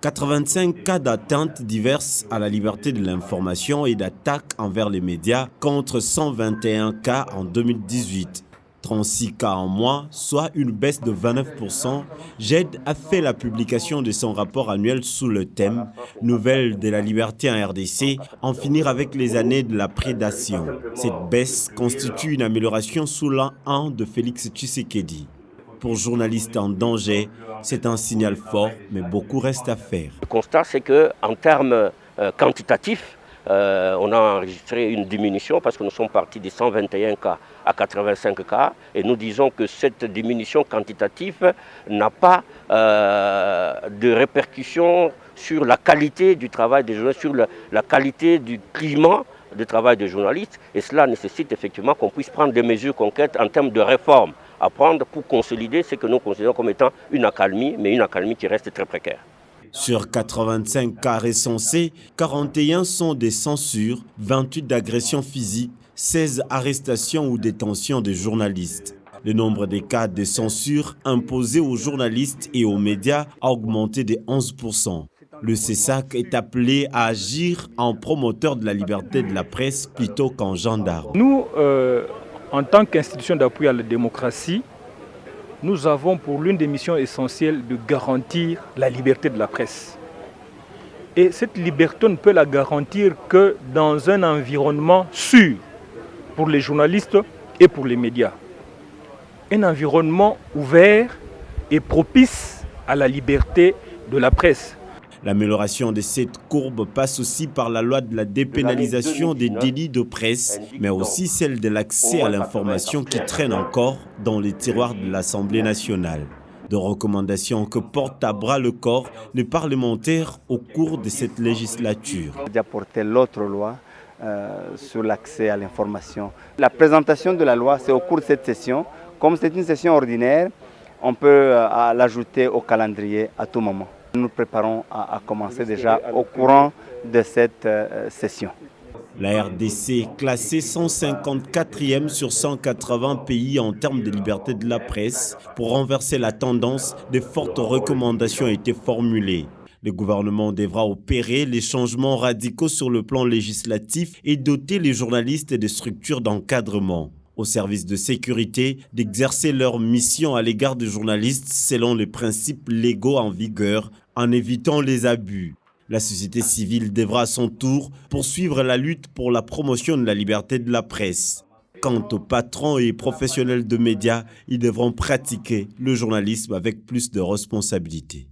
85 cas d'atteintes diverses à la liberté de l'information et d'attaques envers les médias contre 121 cas en 2018. 36 cas en moins, soit une baisse de 29%, GED a fait la publication de son rapport annuel sous le thème « Nouvelles de la liberté en RDC, en finir avec les années de la prédation ». Cette baisse constitue une amélioration sous l'an 1 de Félix Tshisekedi. Pour journalistes en danger, c'est un signal fort, mais beaucoup reste à faire. Le constat, c'est qu'en termes quantitatifs, on a enregistré une diminution parce que nous sommes partis de 121 cas à 85 cas et nous disons que cette diminution quantitative n'a pas de répercussion sur la qualité du travail des journalistes, sur la qualité du climat de travail des journalistes, et cela nécessite effectivement qu'on puisse prendre des mesures concrètes en termes de réforme à prendre pour consolider ce que nous considérons comme étant une accalmie, mais une accalmie qui reste très précaire. Sur 85 cas recensés, 41 sont des censures, 28 d'agressions physiques, 16 arrestations ou détentions de journalistes. Le nombre des cas de censure imposés aux journalistes et aux médias a augmenté de 11%. Le CESAC est appelé à agir en promoteur de la liberté de la presse plutôt qu'en gendarme. Nous, en tant qu'institution d'appui à la démocratie, nous avons pour l'une des missions essentielles de garantir la liberté de la presse. Et cette liberté, on ne peut la garantir que dans un environnement sûr pour les journalistes et pour les médias. Un environnement ouvert et propice à la liberté de la presse. L'amélioration de cette courbe passe aussi par la loi de la dépénalisation des délits de presse, mais aussi celle de l'accès à l'information qui traîne encore dans les tiroirs de l'Assemblée nationale. De recommandations que portent à bras le corps les parlementaires au cours de cette législature. D'apporter l'autre loi sur l'accès à l'information. La présentation de la loi, c'est au cours de cette session. Comme c'est une session ordinaire, on peut l'ajouter au calendrier à tout moment. Nous nous préparons à commencer déjà au courant de cette session. La RDC est classée 154e sur 180 pays en termes de liberté de la presse. Pour renverser la tendance, de fortes recommandations ont été formulées. Le gouvernement devra opérer les changements radicaux sur le plan législatif et doter les journalistes de structures d'encadrement aux services de sécurité d'exercer leur mission à l'égard des journalistes selon les principes légaux en vigueur, en évitant les abus. La société civile devra à son tour poursuivre la lutte pour la promotion de la liberté de la presse. Quant aux patrons et professionnels de médias, ils devront pratiquer le journalisme avec plus de responsabilité.